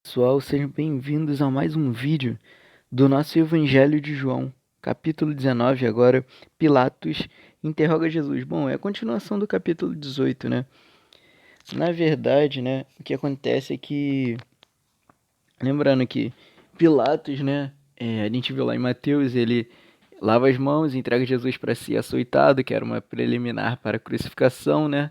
Pessoal, sejam bem-vindos a mais um vídeo do nosso Evangelho de João, capítulo 19 agora, Pilatos interroga Jesus. Bom, é a continuação do capítulo 18, né? Na verdade, né, o que acontece é que, lembrando que Pilatos, né, a gente viu lá em Mateus, ele lava as mãos, entrega Jesus para ser açoitado, que era uma preliminar para a crucificação, né?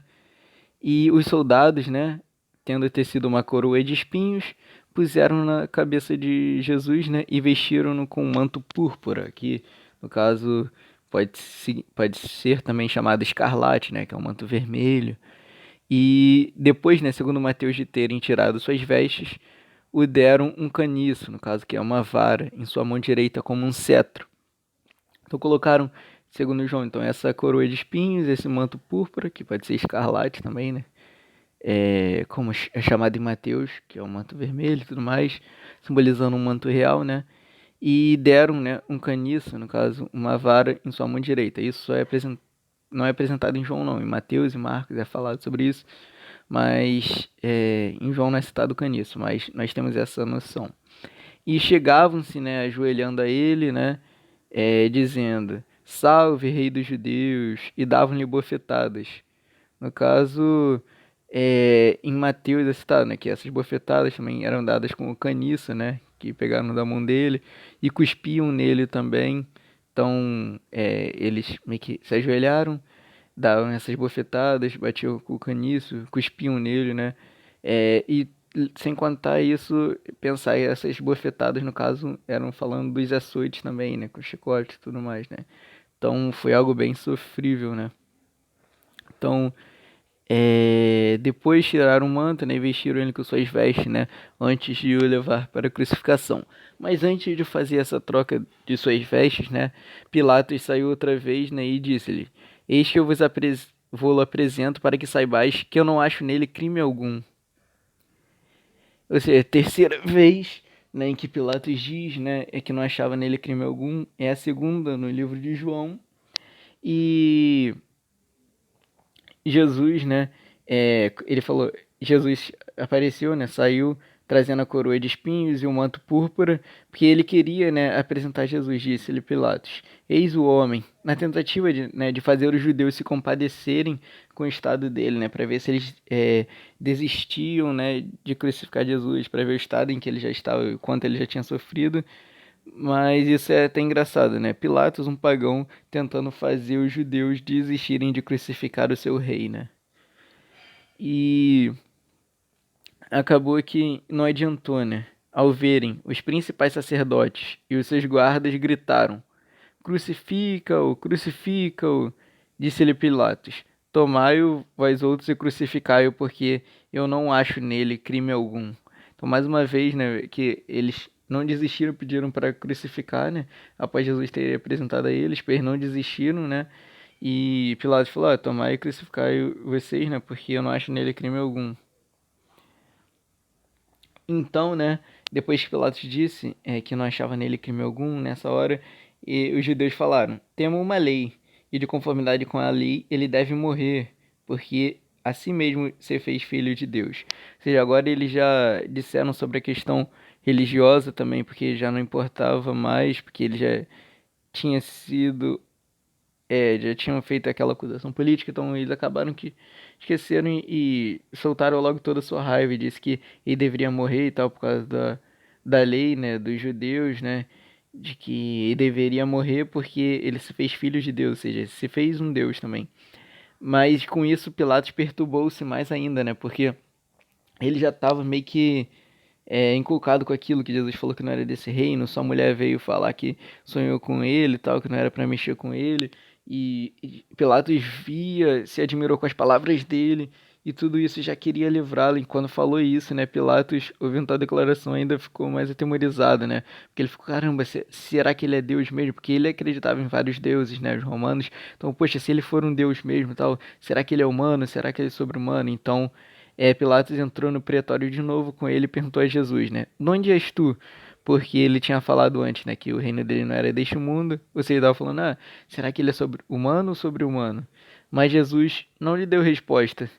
E os soldados, né, tendo tecido uma coroa de espinhos, puseram na cabeça de Jesus, né, e vestiram-no com um manto púrpura, que no caso pode ser também chamado escarlate, né, que é um manto vermelho. E depois, né, segundo Mateus, de terem tirado suas vestes, o deram um caniço, no caso que é uma vara, em sua mão direita como um cetro. Então colocaram, segundo João, então essa coroa de espinhos, esse manto púrpura, que pode ser escarlate também, né? Como é chamado em Mateus, que é o manto vermelho e tudo mais, simbolizando um manto real, né? E deram, né, um caniço, no caso, uma vara em sua mão direita. Isso não é apresentado em João, não. Em Mateus e Marcos é falado sobre isso, mas em João não é citado o caniço, mas nós temos essa noção. E chegavam-se, né, ajoelhando a ele, né, dizendo: Salve, Rei dos Judeus, e davam-lhe bofetadas. No caso, em Mateus é citado, né, que essas bofetadas também eram dadas com o caniço, né, que pegaram da mão dele e cuspiam nele também. Então, eles meio que se ajoelharam, davam essas bofetadas, batiam com o caniço, cuspiam nele, né, e sem contar isso, pensar essas bofetadas, no caso, eram falando dos açoites também, né, com chicote e tudo mais, né. Então, foi algo bem sofrível, né. Então, depois tiraram o manto, né, e vestiram ele com suas vestes, né, antes de o levar para a crucificação. Mas antes de fazer essa troca de suas vestes, né, Pilatos saiu outra vez, né, e disse-lhe: Eis que eu vou-lo apresento para que saibais que eu não acho nele crime algum. Ou seja, a terceira vez, né, em que Pilatos diz, né, que não achava nele crime algum, é a segunda no livro de João. E Jesus, né? Ele falou, Jesus apareceu, né? Saiu trazendo a coroa de espinhos e o manto púrpura, porque ele queria, né, apresentar Jesus, disse-lhe Pilatos. Eis o homem, na tentativa de fazer os judeus se compadecerem com o estado dele, né, para ver se eles desistiam, né, de crucificar Jesus, para ver o estado em que ele já estava, o quanto ele já tinha sofrido. Mas isso é até engraçado, né? Pilatos, um pagão, tentando fazer os judeus desistirem de crucificar o seu rei, né? E acabou que não adiantou, né? Ao verem os principais sacerdotes e os seus guardas gritaram: Crucifica-o, crucifica-o, disse-lhe Pilatos. Tomai-o, vós outros, e crucificai-o, porque eu não acho nele crime algum. Então, mais uma vez, né, que eles não desistiram, pediram para crucificar, né, após Jesus ter apresentado a eles, eles não desistiram, né, e Pilatos falou: tomai e crucificai vocês, né, porque eu não acho nele crime algum. Então, né, depois que Pilatos disse que não achava nele crime algum, nessa hora, os judeus falaram: temos uma lei, e de conformidade com a lei ele deve morrer, porque assim mesmo se fez filho de Deus. Ou seja, agora eles já disseram sobre a questão religiosa também, porque já não importava mais, porque ele já tinha sido já tinham feito aquela acusação política, então eles acabaram que esqueceram e soltaram logo toda a sua raiva e disse que ele deveria morrer e tal por causa da lei, né, dos judeus, né, de que ele deveria morrer porque ele se fez filho de Deus, ou seja, se fez um Deus também. Mas com isso Pilatos perturbou-se mais ainda, né, porque ele já estava meio que inculcado com aquilo que Jesus falou que não era desse reino, sua mulher veio falar que sonhou com ele e tal, que não era para mexer com ele, e Pilatos via, se admirou com as palavras dele, e tudo isso já queria livrá-lo, e quando falou isso, né, Pilatos, ouvindo a declaração, ainda ficou mais atemorizado, né, porque ele ficou, caramba, será que ele é Deus mesmo? Porque ele acreditava em vários deuses, né, os romanos, então, poxa, se ele for um Deus mesmo tal, será que ele é humano? Será que ele é sobre-humano? Então, Pilatos entrou no pretório de novo com ele e perguntou a Jesus, né? De onde és tu? Porque ele tinha falado antes, né? Que o reino dele não era deste mundo. Você estava falando, será que ele é sobre humano ou sobre humano? Mas Jesus não lhe deu resposta.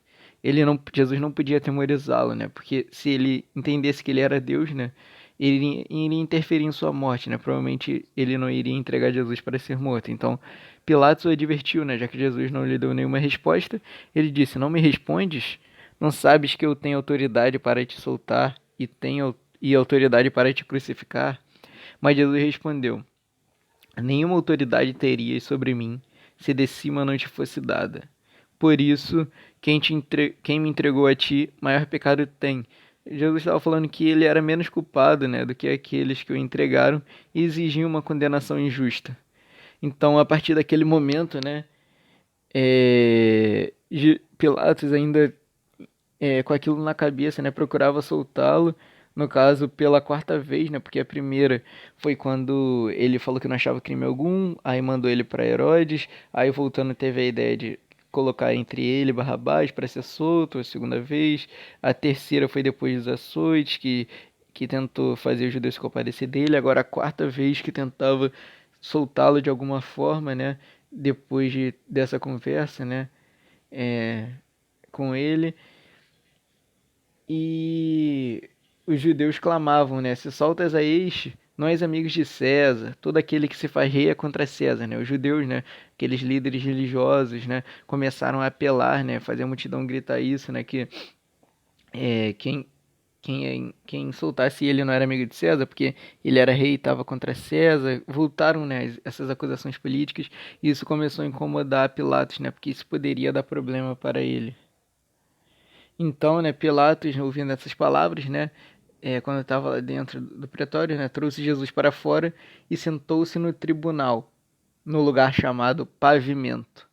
Jesus não podia atemorizá-lo, né? Porque se ele entendesse que ele era Deus, né? Ele iria interferir em sua morte, né? Provavelmente ele não iria entregar Jesus para ser morto. Então, Pilatos o advertiu, né? Já que Jesus não lhe deu nenhuma resposta, ele disse: Não me respondes? Não sabes que eu tenho autoridade para te soltar e autoridade para te crucificar? Mas Jesus respondeu: Nenhuma autoridade terias sobre mim se de cima não te fosse dada. Por isso, quem me entregou a ti, maior pecado tem. Jesus estava falando que ele era menos culpado, né, do que aqueles que o entregaram e exigiam uma condenação injusta. Então, a partir daquele momento, né, Pilatos ainda com aquilo na cabeça, né, procurava soltá-lo, no caso, pela quarta vez, né, porque a primeira foi quando ele falou que não achava crime algum, aí mandou ele para Herodes, aí voltando teve a ideia de colocar entre ele e Barrabás para ser solto a segunda vez, a terceira foi depois dos açoites, que tentou fazer os judeus se compadecer dele, agora a quarta vez que tentava soltá-lo de alguma forma, né, dessa conversa, né, é, com ele. E os judeus clamavam, né? Se soltas a este, nós amigos de César, todo aquele que se faz rei é contra César, né? Os judeus, né? Aqueles líderes religiosos, né? Começaram a apelar, né? Fazer a multidão gritar isso, né? Que é, quem soltasse ele não era amigo de César, porque ele era rei e estava contra César. Voltaram, né? Essas acusações políticas e isso começou a incomodar Pilatos, né? Porque isso poderia dar problema para ele. Então, né, Pilatos, ouvindo essas palavras, né, quando estava lá dentro do pretório, né, trouxe Jesus para fora e sentou-se no tribunal, no lugar chamado Pavimento.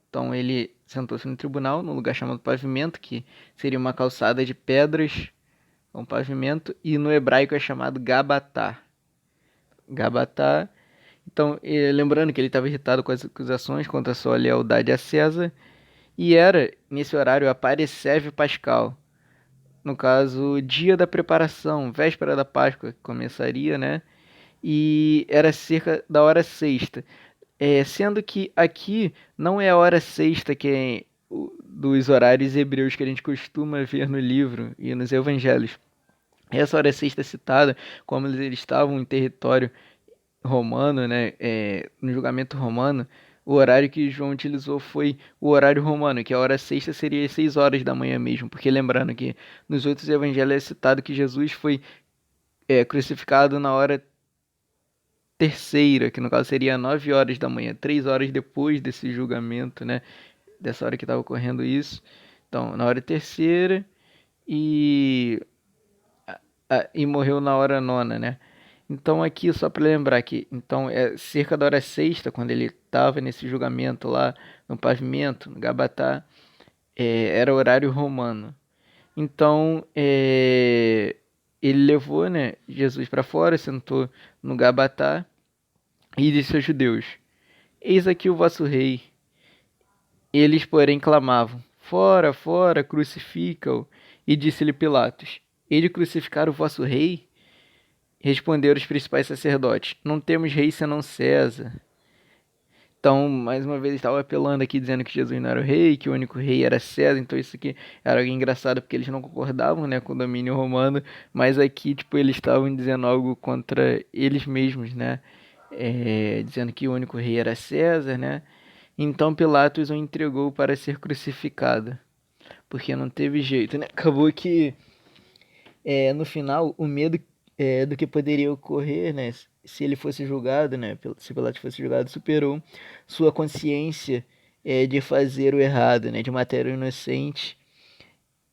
Então, ele sentou-se no tribunal, no lugar chamado Pavimento, que seria uma calçada de pedras, um pavimento, e no hebraico é chamado Gabatá. Gabatá. Então, lembrando que ele estava irritado com as acusações contra sua lealdade a César, e era, nesse horário, a Pareceve Pascal. No caso, dia da preparação, véspera da Páscoa, que começaria, né? E era cerca da hora sexta. Sendo que aqui não é a hora sexta que é dos horários hebreus que a gente costuma ver no livro e nos evangelhos. Essa hora sexta é citada como eles estavam em território romano, né, no julgamento romano, o horário que João utilizou foi o horário romano, que a hora sexta seria 6 horas da manhã mesmo, porque lembrando que nos outros evangelhos é citado que Jesus foi crucificado na hora terceira, que no caso seria 9 horas da manhã, 3 horas depois desse julgamento, né, dessa hora que estava ocorrendo isso. Então, na hora terceira e, e morreu na hora nona, né? Então aqui só para lembrar que então é cerca da hora sexta quando ele estava nesse julgamento lá no pavimento, no Gabatá, era horário romano. Então ele levou, né, Jesus para fora, sentou no Gabatá e disse aos judeus: Eis aqui o vosso rei. Eles, porém, clamavam: Fora, fora, crucifica-o. E disse-lhe Pilatos: Ele crucificar o vosso rei? Responderam os principais sacerdotes: Não temos rei senão César. Então, mais uma vez, estava apelando aqui, dizendo que Jesus não era o rei, que o único rei era César. Então, isso aqui era algo engraçado, porque eles não concordavam, né, com o domínio romano. Mas aqui, tipo, eles estavam dizendo algo contra eles mesmos, né? Dizendo que o único rei era César, né? Então, Pilatos o entregou para ser crucificado, porque não teve jeito, né? Acabou que no final, o medo do que poderia ocorrer, né, se ele fosse julgado, né, se Pilatos fosse julgado, superou sua consciência de fazer o errado, né, de matar o inocente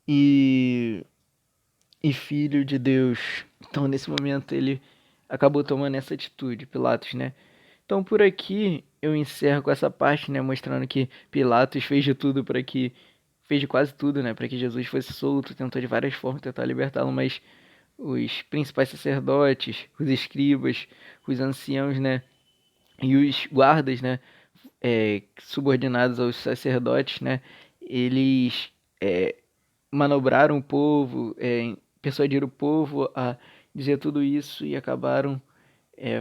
e, e filho de Deus. Então, nesse momento, ele acabou tomando essa atitude, Pilatos, né? Então, por aqui, eu encerro com essa parte, né, mostrando que Pilatos fez de tudo para que fez de quase tudo, né, para que Jesus fosse solto, tentou de várias formas tentar libertá-lo, mas os principais sacerdotes, os escribas, os anciãos, né, e os guardas, né, subordinados aos sacerdotes, né, eles manobraram o povo, persuadiram o povo a dizer tudo isso e acabaram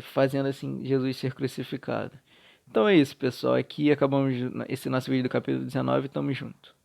fazendo assim Jesus ser crucificado. Então é isso, pessoal. Aqui acabamos esse nosso vídeo do capítulo 19. Tamo junto.